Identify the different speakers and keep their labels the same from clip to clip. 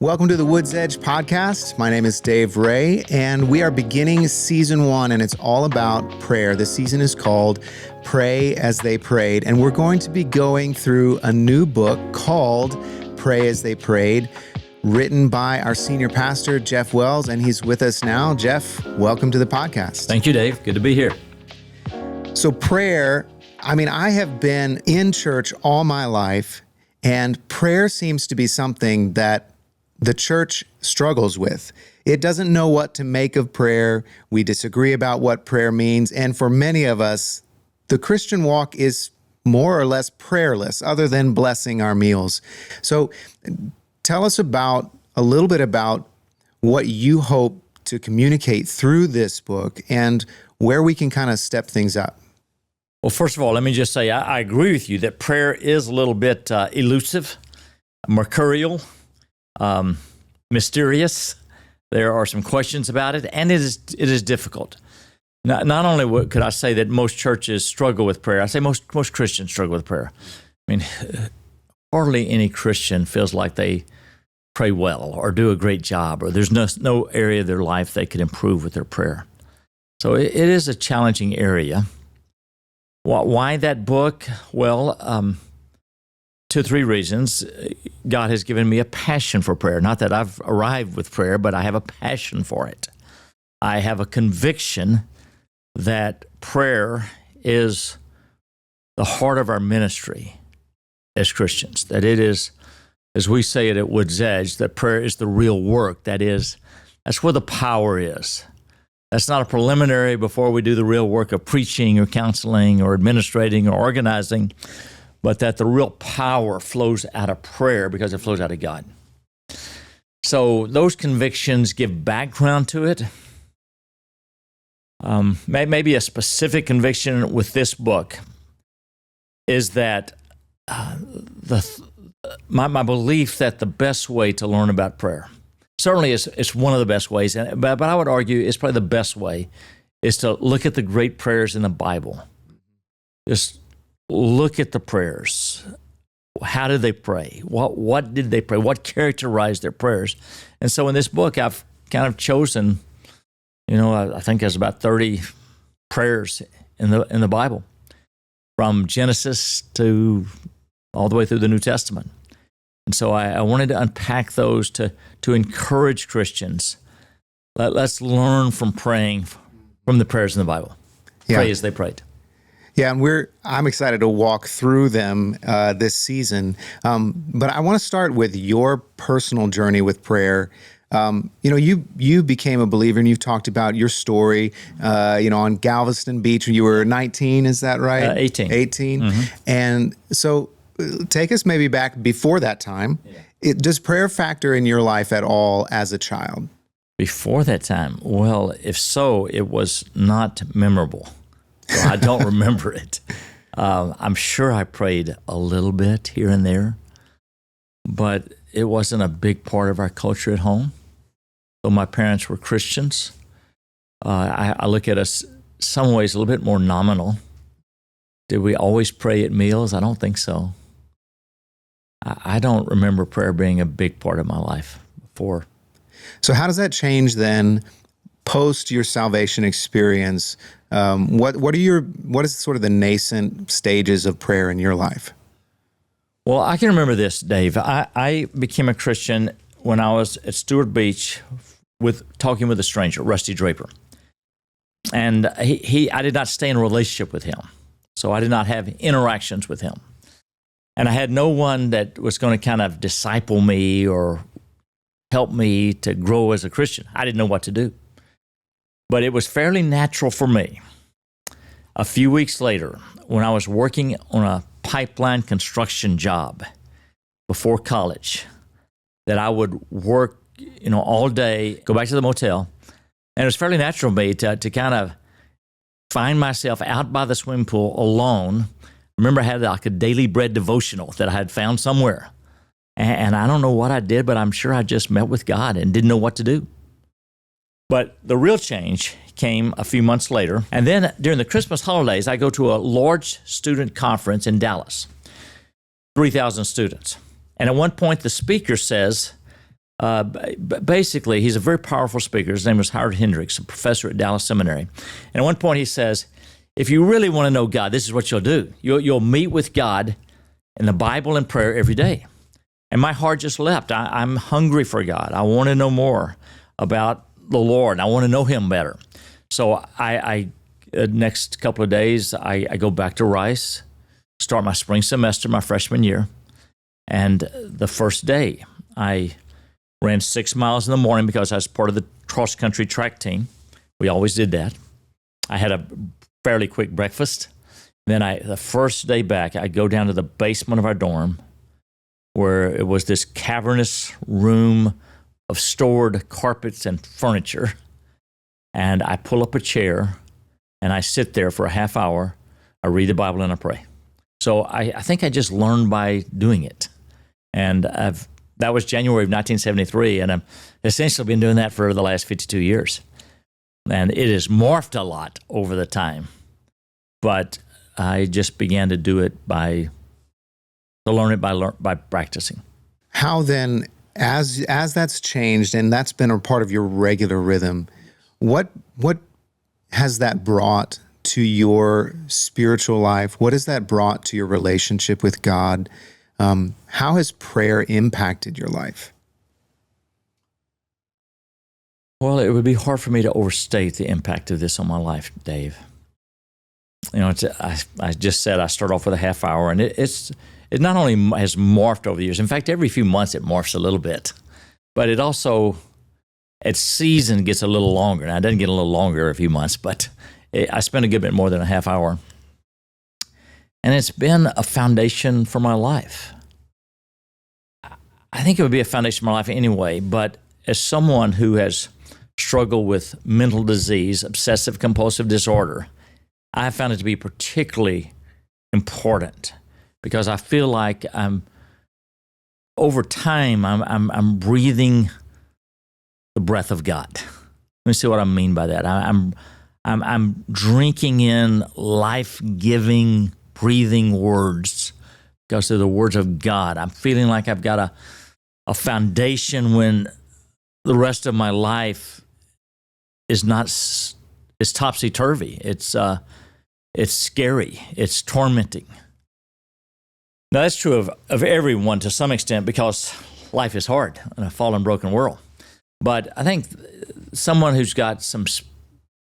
Speaker 1: Welcome to the WoodsEdge podcast. My name is Dave Ray, and we are beginning season 1, and it's all about prayer. The season is called Pray as They Prayed, and we're going to be going through a new book called Pray as They Prayed, written by our senior pastor, Jeff Wells, and he's with us now. Jeff, welcome to the podcast.
Speaker 2: Thank you, Dave. Good to be here.
Speaker 1: So prayer, I have been in church all my life, and prayer seems to be something that the church struggles with. It doesn't know what to make of prayer. We disagree about what prayer means. And for many of us, the Christian walk is more or less prayerless, other than blessing our meals. So tell us a little bit about what you hope to communicate through this book and where we can kind of step things up.
Speaker 2: Well, first of all, let me just say I agree with you that prayer is a little bit elusive, mercurial, mysterious. There are some questions about it, and it is difficult. Not only could I say that most churches struggle with prayer, I say most Christians struggle with prayer. Hardly any Christian feels like they pray well or do a great job, or there's no area of their life they could improve with their prayer. So it is a challenging area. Why that book? Well, 2 or 3 reasons. God has given me a passion for prayer. Not that I've arrived with prayer, but I have a passion for it. I have a conviction that prayer is the heart of our ministry as Christians, that it is, as we say it at WoodsEdge, that prayer is the real work. That's where the power is. That's not a preliminary before we do the real work of preaching or counseling or administrating or organizing, but that the real power flows out of prayer because it flows out of God. So those convictions give background to it. Maybe a specific conviction with this book is that my belief that the best way to learn about prayer, certainly it's one of the best ways, but I would argue it's probably the best way, is to look at the great prayers in the Bible. Just look at the prayers. How did they pray? What did they pray? What characterized their prayers? And so in this book, I've kind of chosen, I think there's about 30 prayers in the Bible, from Genesis to all the way through the New Testament. And so I wanted to unpack those to encourage Christians. Let's learn from praying from the prayers in the Bible. Yeah. Pray as they prayed.
Speaker 1: Yeah, and I'm excited to walk through them this season. But I want to start with your personal journey with prayer. You became a believer, and you've talked about your story, on Galveston Beach when you were 19, is that right?
Speaker 2: 18.
Speaker 1: 18. Mm-hmm. And so take us maybe back before that time. Yeah. Does prayer factor in your life at all as a child?
Speaker 2: Before that time? Well, if so, it was not memorable. So I don't remember it. I'm sure I prayed a little bit here and there, but it wasn't a big part of our culture at home. So my parents were Christians. I look at us some ways a little bit more nominal. Did we always pray at meals? I don't think so. I don't remember prayer being a big part of my life before.
Speaker 1: So how does that change then post your salvation experience? What is sort of the nascent stages of prayer in your life?
Speaker 2: Well, I can remember this, Dave. I became a Christian when I was at Stewart Beach talking with a stranger, Rusty Draper. And I did not stay in a relationship with him. So I did not have interactions with him. And I had no one that was going to kind of disciple me or help me to grow as a Christian. I didn't know what to do. But it was fairly natural for me. A few weeks later, when I was working on a pipeline construction job before college, that I would work, all day, go back to the motel, and it was fairly natural for me to kind of find myself out by the swimming pool alone. Remember, I had like a daily bread devotional that I had found somewhere. And I don't know what I did, but I'm sure I just met with God and didn't know what to do. But the real change came a few months later. And then during the Christmas holidays, I go to a large student conference in Dallas, 3,000 students. And at one point, the speaker says, Basically, he's a very powerful speaker. His name was Howard Hendricks, a professor at Dallas Seminary. And at one point he says, if you really want to know God, this is what you'll do. You'll meet with God in the Bible and prayer every day. And my heart just leapt. I'm hungry for God. I want to know more about the Lord. I want to know him better. So I next couple of days, I go back to Rice, start my spring semester, my freshman year. And the first day, I ran 6 miles in the morning because I was part of the cross-country track team. We always did that. I had a fairly quick breakfast. Then the first day back, I go down to the basement of our dorm where it was this cavernous room of stored carpets and furniture. And I pull up a chair and I sit there for a half hour. I read the Bible and I pray. So I think I just learned by doing it. And that was January of 1973, and I've essentially been doing that for the last 52 years. And it has morphed a lot over the time. But I just began to do it to learn it by practicing.
Speaker 1: How then, as that's changed and that's been a part of your regular rhythm, what has that brought to your spiritual life? What has that brought to your relationship with God? How has prayer impacted your life?
Speaker 2: Well, it would be hard for me to overstate the impact of this on my life, Dave. You know, I just said I start off with a half hour, and it not only has morphed over the years. In fact, every few months it morphs a little bit, but it also, its season gets a little longer. Now, it doesn't get a little longer every few months, but I spend a good bit more than a half hour. And it's been a foundation for my life. I think it would be a foundation for my life anyway, but as someone who has struggled with mental disease, obsessive compulsive disorder, I have found it to be particularly important because I feel like over time, I'm breathing the breath of God. Let me see what I mean by that. I'm drinking in life-giving, breathing words because they're the words of God. I'm feeling like I've got a foundation when the rest of my life is topsy-turvy. It's scary. It's tormenting. Now, that's true of everyone to some extent because life is hard in a fallen, broken world. But I think someone who's got some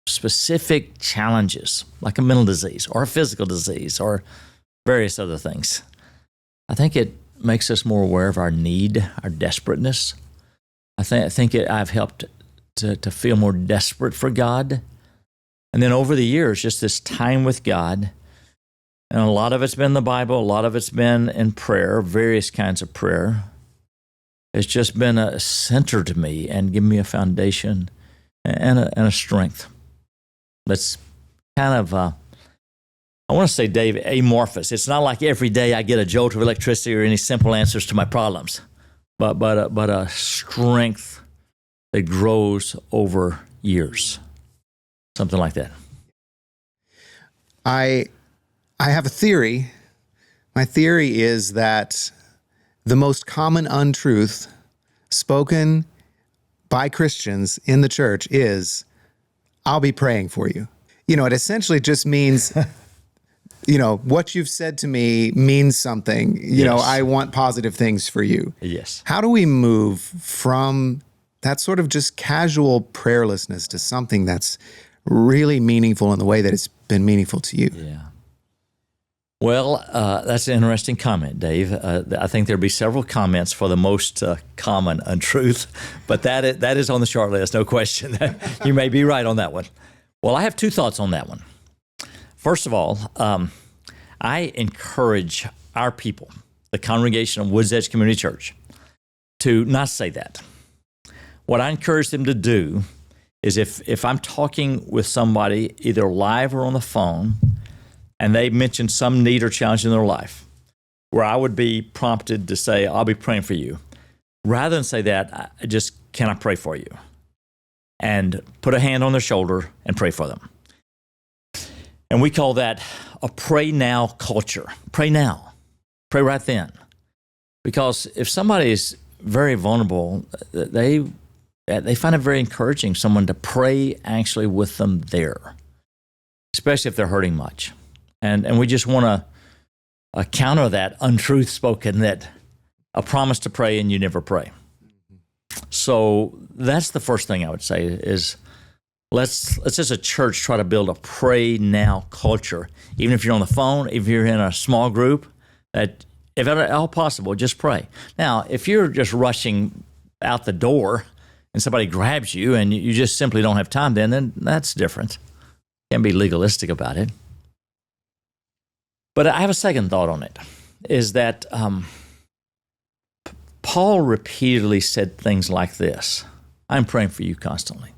Speaker 2: specific challenges, like a mental disease or a physical disease or various other things, I think it makes us more aware of our need, our desperateness. I think I've helped to feel more desperate for God. And then over the years, just this time with God, and a lot of it's been the Bible, a lot of it's been in prayer, various kinds of prayer. It's just been a center to me and given me a foundation and a strength. That's kind of, I want to say, Dave, amorphous. It's not like every day I get a jolt of electricity or any simple answers to my problems, but a strength that grows over years, something like that.
Speaker 1: I have a theory. My theory is that the most common untruth spoken by Christians in the church is, I'll be praying for you. You know, it essentially just means, you know, what you've said to me means something. You know, I want positive things for you.
Speaker 2: Yes.
Speaker 1: How do we move from that sort of just casual prayerlessness to something that's really meaningful in the way that it's been meaningful to you?
Speaker 2: Yeah. Well, that's an interesting comment, Dave. I think there'll be several comments for the most common untruth, but that is on the short list, no question. You may be right on that one. Well, I have two thoughts on that one. First of all, I encourage our people, the congregation of WoodsEdge Community Church, to not say that. What I encourage them to do is if I'm talking with somebody either live or on the phone, and they mention some need or challenge in their life, where I would be prompted to say, I'll be praying for you. Rather than say that, can I pray for you? And put a hand on their shoulder and pray for them. And we call that a pray now culture. Pray now. Pray right then. Because if somebody is very vulnerable, they find it very encouraging, someone to pray actually with them there, especially if they're hurting much. And we just want to counter that untruth spoken, that a promise to pray and you never pray. So that's the first thing I would say is let's as a church try to build a pray now culture. Even if you're on the phone, if you're in a small group, that if at all possible, just pray. Now, if you're just rushing out the door and somebody grabs you and you just simply don't have time, then that's different. You can't be legalistic about it. But I have a second thought on it, is that Paul repeatedly said things like this: I'm praying for you constantly.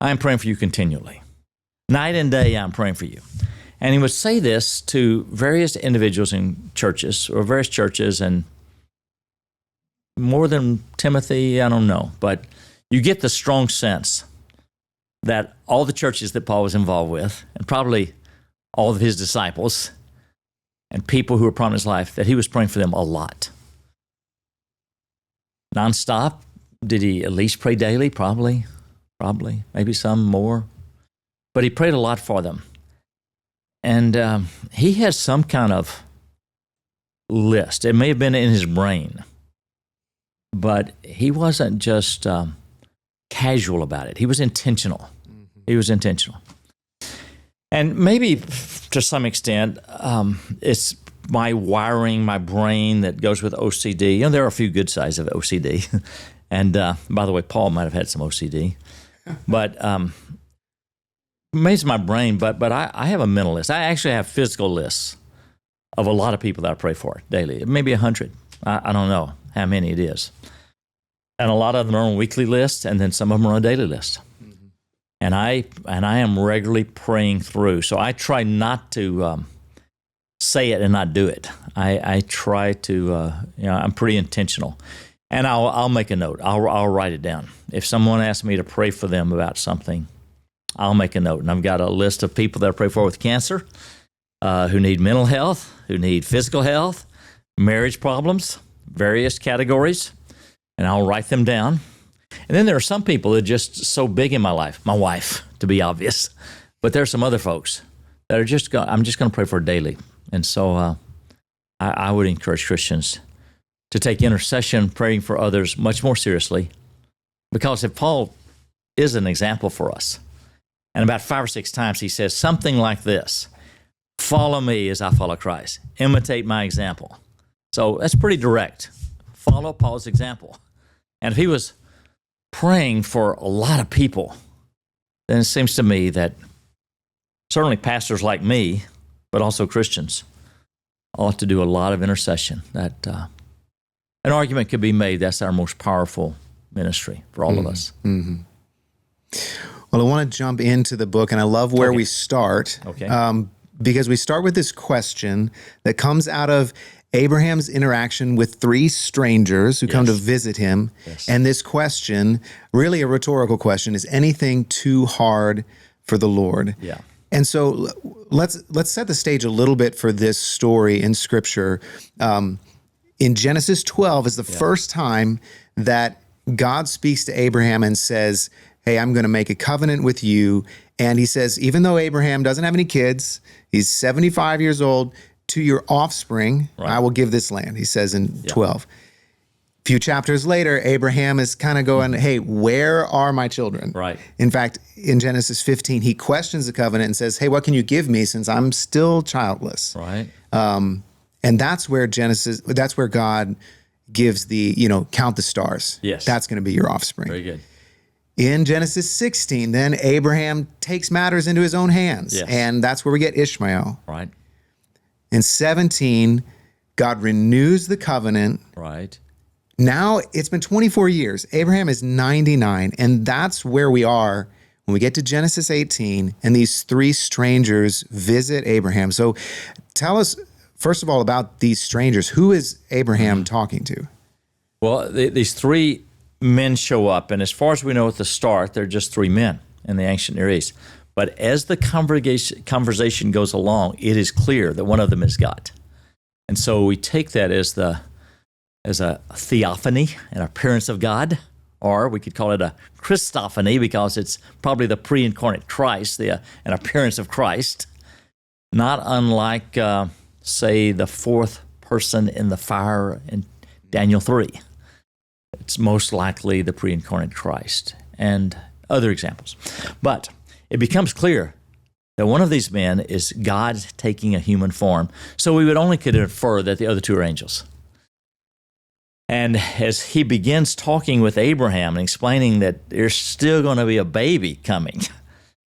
Speaker 2: I'm praying for you continually. Night and day, I'm praying for you. And he would say this to various individuals in churches, or various churches, and more than Timothy, I don't know. But you get the strong sense that all the churches that Paul was involved with, and probably all of his disciples and people who were prominent in his life, that he was praying for them a lot. Nonstop. Did he at least pray daily? Probably, maybe some more. But he prayed a lot for them. And he had some kind of list. It may have been in his brain, but he wasn't just casual about it. He was intentional. Mm-hmm. He was intentional. And maybe to some extent, it's my wiring, my brain that goes with OCD. You know, there are a few good sides of OCD. And by the way, Paul might have had some OCD. But maybe it's my brain, but I have a mental list. I actually have physical lists of a lot of people that I pray for daily. Maybe 100. I don't know how many it is. And a lot of them are on weekly lists, and then some of them are on a daily list. Mm-hmm. And I am regularly praying through. So I try not to say it and not do it. I try to, I'm pretty intentional. And I'll make a note. I'll write it down. If someone asks me to pray for them about something, I'll make a note. And I've got a list of people that I pray for with cancer, who need mental health, who need physical health, marriage problems, various categories, and I'll write them down. And then there are some people that are just so big in my life, my wife, to be obvious. But there are some other folks that are I'm just going to pray for daily. And so I would encourage Christians to take intercession, praying for others, much more seriously. Because if Paul is an example for us, and about 5 or 6 times he says something like this: follow me as I follow Christ. Imitate my example. So that's pretty direct. Follow Paul's example. And if he was praying for a lot of people, then it seems to me that certainly pastors like me, but also Christians, ought to do a lot of intercession. That an argument could be made that's our most powerful ministry for all of us. Mm-hmm.
Speaker 1: Well, I want to jump into the book, and I love where we start.
Speaker 2: Okay.
Speaker 1: Because we start with this question that comes out of Abraham's interaction with 3 strangers who come to visit him. Yes. And this question, really a rhetorical question, is anything too hard for the Lord?
Speaker 2: Yeah.
Speaker 1: And so let's set the stage a little bit for this story in Scripture. In Genesis 12 is the first time that God speaks to Abraham and says, hey, I'm going to make a covenant with you. And he says, even though Abraham doesn't have any kids, he's 75 years old, to your offspring, I will give this land, he says in 12. A few chapters later, Abraham is kind of going, hey, where are my children?
Speaker 2: Right.
Speaker 1: In fact, in Genesis 15, he questions the covenant and says, hey, what can you give me since I'm still childless?
Speaker 2: Right.
Speaker 1: And that's where God gives the, count the stars.
Speaker 2: Yes.
Speaker 1: That's going to be your offspring.
Speaker 2: Very good.
Speaker 1: In Genesis 16, then Abraham takes matters into his own hands.
Speaker 2: Yes.
Speaker 1: And that's where we get Ishmael.
Speaker 2: Right.
Speaker 1: In 17, God renews the covenant.
Speaker 2: Right.
Speaker 1: Now it's been 24 years. Abraham is 99. And that's where we are when we get to Genesis 18 and these 3 strangers visit Abraham. So tell us, first of all, about these strangers. Who is Abraham talking to? Well,
Speaker 2: these 3 men show up, and as far as we know at the start, they're just 3 men in the ancient Near East. But as the conversation goes along, it is clear that one of them is God. And so we take that as the as a theophany, an appearance of God, or we could call it a Christophany because it's probably the pre-incarnate Christ, an appearance of Christ, not unlike, say, the fourth person in the fire in Daniel 3. It's most likely the pre-incarnate Christ, and other examples. But it becomes clear that one of these men is God taking a human form, so we would only could infer that the other two are angels. And as he begins talking with Abraham and explaining that there's still going to be a baby coming,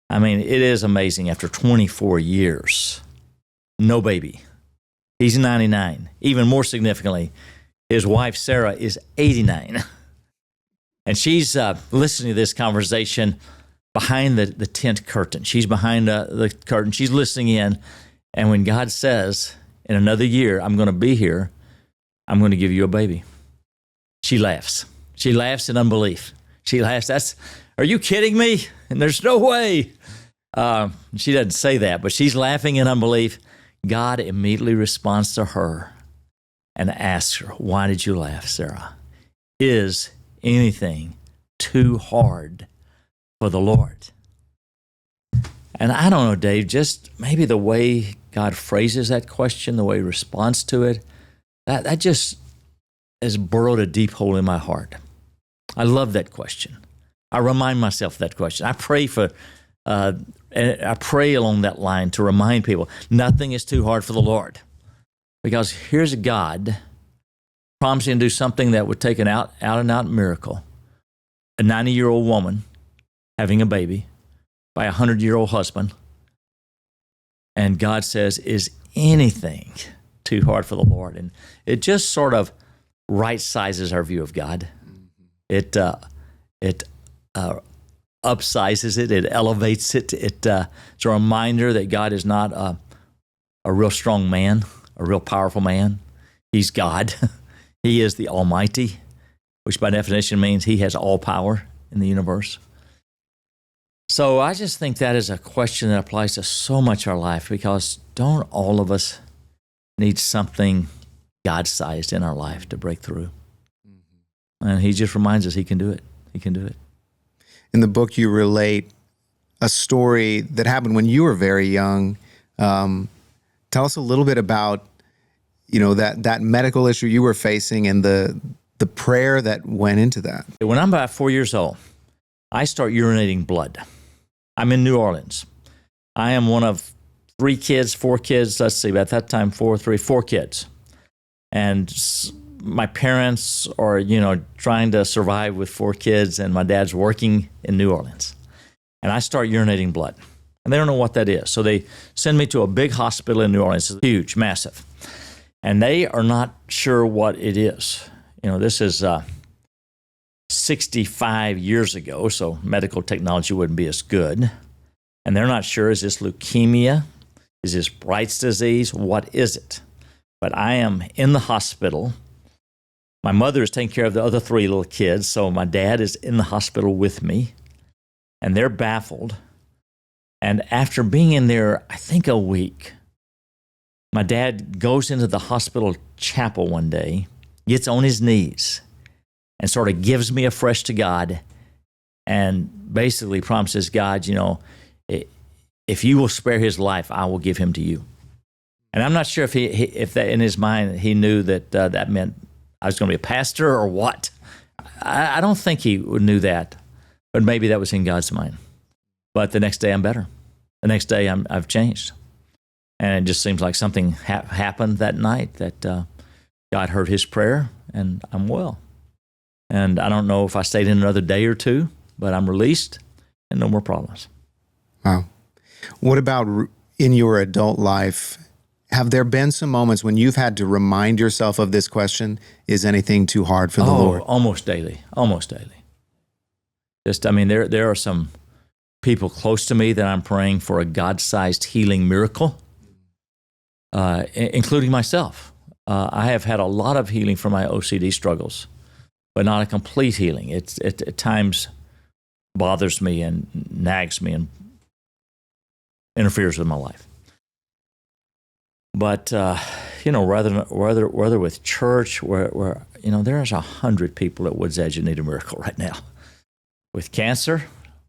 Speaker 2: I mean, it is amazing. After 24 years, no baby. He's 99. Even more significantly, his wife Sarah is 89. And she's listening to this conversation behind the tent curtain. She's behind the curtain. She's listening in. And when God says, in another year, I'm going to be here, I'm going to give you a baby, she laughs. She laughs in unbelief. She laughs. Are you kidding me? And there's no way. She doesn't say that, but she's laughing in unbelief. God immediately responds to her and asks her, why did you laugh, Sarah? Is anything too hard for the Lord? And I don't know, Dave, just maybe the way God phrases that question, the way he responds to it, that just has burrowed a deep hole in my heart. I love that question. I remind myself of that question. I pray along that line to remind people nothing is too hard for the Lord. Because here's God promising to do something that would take an out-and-out miracle. A 90-year-old woman having a baby by a 100-year-old husband. And God says, is anything too hard for the Lord? And it just sort of right-sizes our view of God. It upsizes it. It elevates it. It's a reminder that God is not a real strong man, a real powerful man. He's God. He is the Almighty, which by definition means he has all power in the universe. So I just think that is a question that applies to so much of our life, because don't all of us need something God-sized in our life to break through? And he just reminds us he can do it. He can do it.
Speaker 1: In the book, you relate a story that happened when you were very young. Tell us a little bit about, that medical issue you were facing and the prayer that went into that.
Speaker 2: When I'm about 4 years old, I start urinating blood. I'm in New Orleans. I am one of four kids. Let's see, at that time, four kids. And my parents are, trying to survive with 4 kids, and my dad's working in New Orleans. And I start urinating blood. And they don't know what that is. So they send me to a big hospital in New Orleans. It's huge, massive. And they are not sure what it is. This is 65 years ago, so medical technology wouldn't be as good. And they're not sure, is this leukemia? Is this Bright's disease? What is it? But I am in the hospital. My mother is taking care of the other 3 little kids, so my dad is in the hospital with me, and they're baffled. And after being in there, I think a week, my dad goes into the hospital chapel one day, gets on his knees, and sort of gives me afresh to God, and basically promises God, if you will spare his life, I will give him to you. And I'm not sure if that in his mind he knew that that meant I was going to be a pastor or what. I don't think he knew that, but maybe that was in God's mind. But the next day I'm better. The next day I've changed. And it just seems like something happened that night that God heard his prayer, and I'm well. And I don't know if I stayed in another day or two, but I'm released and no more problems.
Speaker 1: Wow. What about in your adult life? Have there been some moments when you've had to remind yourself of this question, is anything too hard for the Lord?
Speaker 2: Almost daily. There are some people close to me that I'm praying for a God-sized healing miracle, including myself. I have had a lot of healing from my OCD struggles, but not a complete healing. It at times bothers me and nags me and interferes with my life. But whether with church, where there's 100 people at WoodsEdge who need a miracle right now with cancer,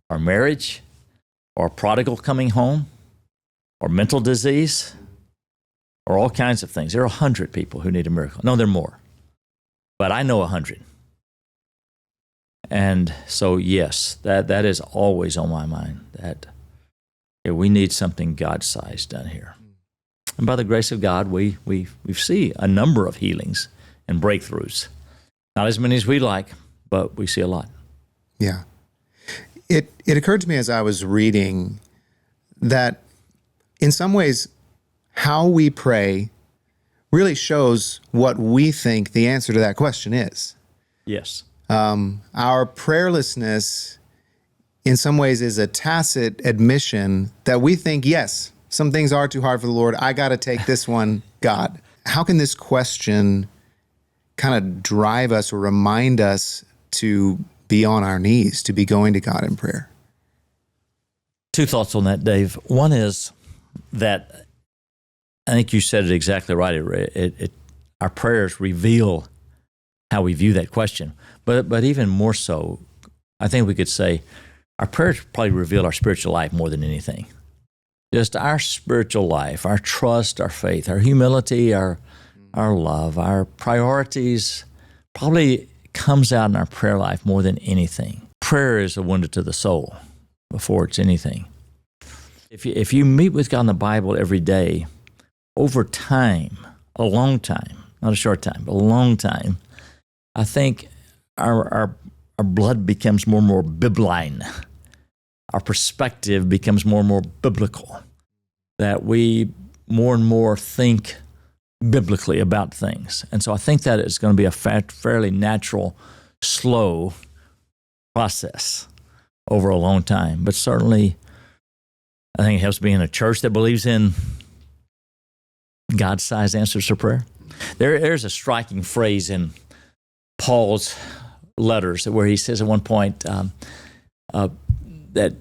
Speaker 2: or marriage, or a prodigal coming home, or mental disease, or all kinds of things. There are 100 people who need a miracle. No, there are more, but I know 100. And so, yes, that is always on my mind, that we need something God-sized done here. And by the grace of God, we see a number of healings and breakthroughs. Not as many as we like, but we see a lot.
Speaker 1: Yeah. It occurred to me as I was reading that in some ways, how we pray really shows what we think the answer to that question is.
Speaker 2: Yes.
Speaker 1: Our prayerlessness, in some ways, is a tacit admission that we think, yes, some things are too hard for the Lord. I got to take this one, God. How can this question kind of drive us or remind us to be on our knees, to be going to God in prayer?
Speaker 2: Two thoughts on that, Dave. One is that I think you said it exactly right. Our prayers reveal how we view that question. But even more so, I think we could say our prayers probably reveal our spiritual life more than anything. Just our spiritual life, our trust, our faith, our humility, our love, our priorities probably comes out in our prayer life more than anything. Prayer is a window to the soul before it's anything. If you meet with God in the Bible every day, over time, a long time, not a short time, but a long time, I think our blood becomes more and more bibline. Our perspective becomes more and more biblical, that we more and more think biblically about things. And so I think that it's going to be a fairly natural, slow process over a long time. But certainly, I think it helps being a church that believes in God-sized answers to prayer. There's a striking phrase in Paul's letters where he says at one point that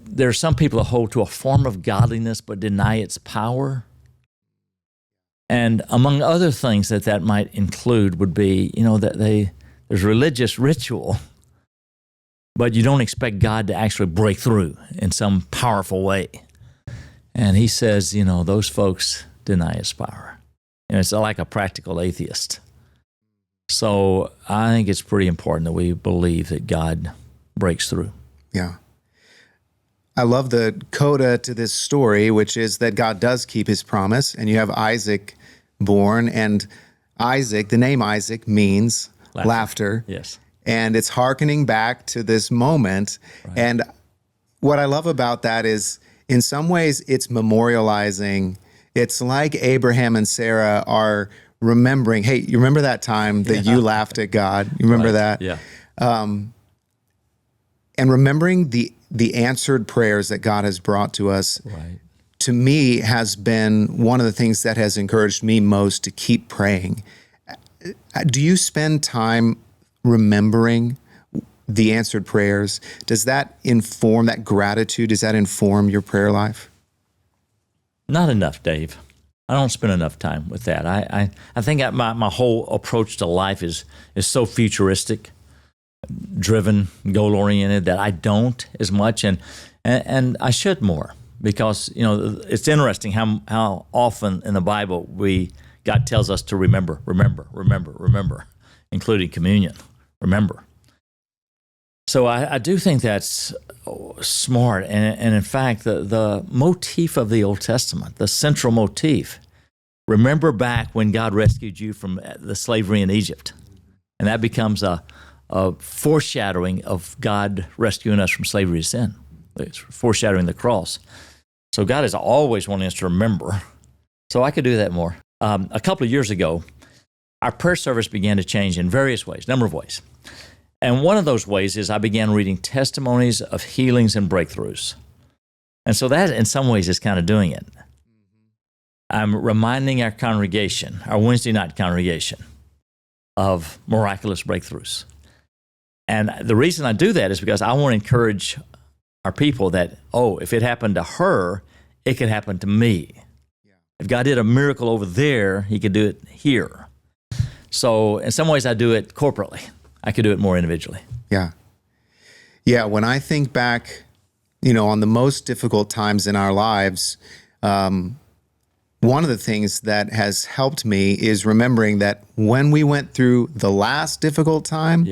Speaker 2: there are some people that hold to a form of godliness but deny its power. And among other things that might include would be, that there's religious ritual, but you don't expect God to actually break through in some powerful way. And he says, those folks deny his power. It's like a practical atheist. So I think it's pretty important that we believe that God breaks through.
Speaker 1: Yeah. I love the coda to this story, which is that God does keep his promise, and you have Isaac born, and Isaac, the name Isaac means laughter.
Speaker 2: Yes.
Speaker 1: And it's hearkening back to this moment. Right. And what I love about that is, in some ways, it's memorializing. It's like Abraham and Sarah are remembering, hey, you remember that time that you laughed at God? You remember that?
Speaker 2: Yeah.
Speaker 1: And remembering the answered prayers that God has brought to us,
Speaker 2: right,
Speaker 1: to me, has been one of the things that has encouraged me most to keep praying. Do you spend time remembering the answered prayers? Does that inform, that gratitude, does that inform your prayer life?
Speaker 2: Not enough, Dave. I don't spend enough time with that. I think my whole approach to life is so futuristic, driven, goal-oriented, that I don't as much, and I should more, because it's interesting how often in the Bible God tells us to remember, including communion. Remember. So I do think that's smart, and in fact, the motif of the Old Testament, the central motif, remember back when God rescued you from the slavery in Egypt, and that becomes a foreshadowing of God rescuing us from slavery to sin. It's foreshadowing the cross. So God is always wanting us to remember. So I could do that more. A couple of years ago, our prayer service began to change in various ways, number of ways. And one of those ways is I began reading testimonies of healings and breakthroughs. And so that, in some ways, is kind of doing it. I'm reminding our congregation, our Wednesday night congregation, of miraculous breakthroughs. And the reason I do that is because I want to encourage our people that, if it happened to her, it could happen to me. Yeah. If God did a miracle over there, he could do it here. So in some ways I do it corporately. I could do it more individually.
Speaker 1: Yeah. Yeah. When I think back, on the most difficult times in our lives, one of the things that has helped me is remembering that when we went through the last difficult time,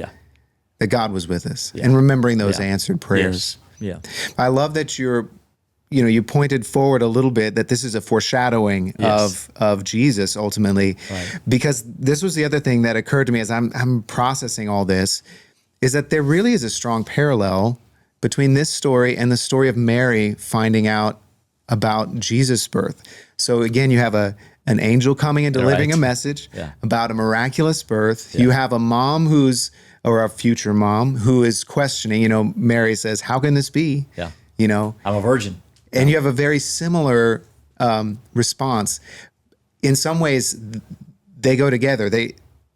Speaker 1: that God was with us, and remembering those answered prayers.
Speaker 2: Yeah.
Speaker 1: I love that you pointed forward a little bit that this is a foreshadowing of Jesus ultimately, because this was the other thing that occurred to me as I'm processing all this, is that there really is a strong parallel between this story and the story of Mary finding out about Jesus' birth. So again, you have an angel coming and delivering a message about a miraculous birth. You have a mom or a future mom who is questioning, Mary says, how can this be?
Speaker 2: I'm a virgin.
Speaker 1: And you have a very similar response. In some ways, they go together.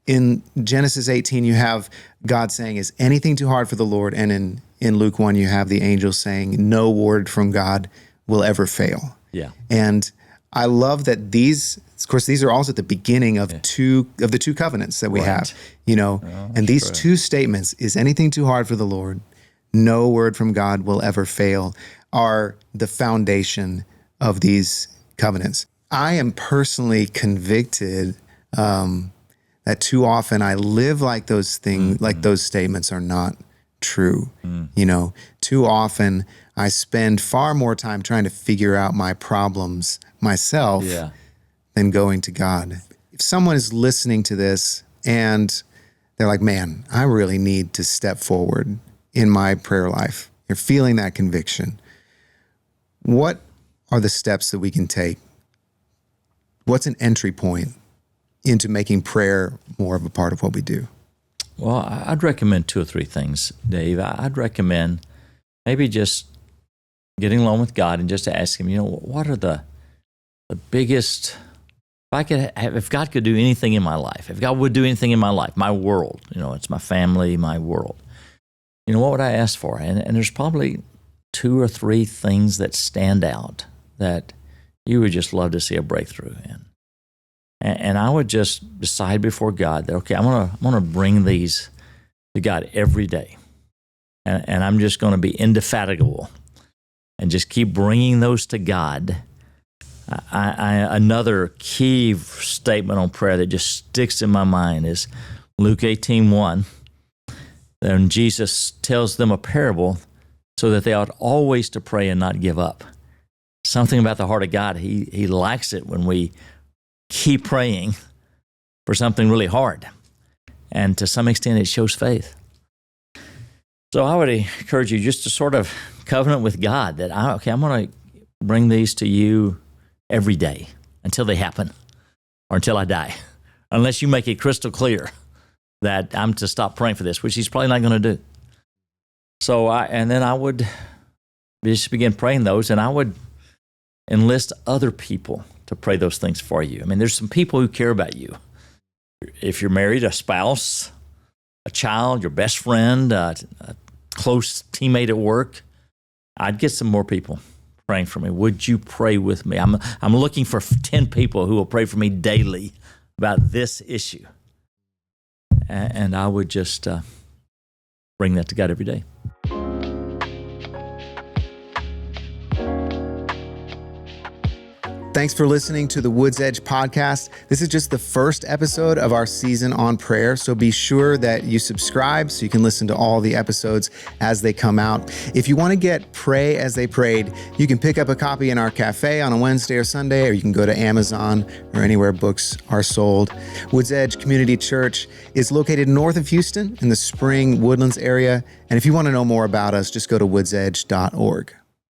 Speaker 1: In Genesis 18, you have God saying, is anything too hard for the Lord? And in Luke 1, you have the angel saying, no word from God will ever fail.
Speaker 2: Yeah.
Speaker 1: And I love that these are also at the beginning of the two covenants that we have, and these two statements, is anything too hard for the Lord? No word from God will ever fail, are the foundation of these covenants. I am personally convicted that too often I live like those things, like those statements are not true. Too often I spend far more time trying to figure out my problems myself than going to God. If someone is listening to this and they're like, man, I really need to step forward in my prayer life, you're feeling that conviction, what are the steps that we can take? What's an entry point into making prayer more of a part of what we do?
Speaker 2: Well, I'd recommend 2 or 3 things, Dave. I'd recommend maybe just getting alone with God and just to ask him, what are the biggest, if God could do anything in my life, if God would do anything in my life, my world, it's my family, my world, what would I ask for? And there's probably 2 or 3 things that stand out that you would just love to see a breakthrough in. And I would just decide before God that, okay, I'm gonna bring these to God every day. And I'm just going to be indefatigable and just keep bringing those to God. Another key statement on prayer that just sticks in my mind is Luke 18:1. And Jesus tells them a parable so that they ought always to pray and not give up. Something about the heart of God, He likes it when we keep praying for something really hard. And to some extent, it shows faith. So I would encourage you just to sort of covenant with God that, I'm going to bring these to you every day until they happen or until I die, unless you make it crystal clear that I'm to stop praying for this, which he's probably not going to do. So then I would just begin praying those, and I would enlist other people to pray those things for you. I mean, there's some people who care about you. If you're married, a spouse, a child, your best friend, a close teammate at work, I'd get some more people praying for me. Would you pray with me? I'm looking for 10 people who will pray for me daily about this issue. And I would just bring that to God every day.
Speaker 1: Thanks for listening to the WoodsEdge podcast. This is just the first episode of our season on prayer, so be sure that you subscribe so you can listen to all the episodes as they come out. If you want to get Pray As They Prayed, you can pick up a copy in our cafe on a Wednesday or Sunday, or you can go to Amazon or anywhere books are sold. WoodsEdge Community Church is located north of Houston in the Spring, Woodlands area, and if you want to know more about us, just go to woodsedge.org.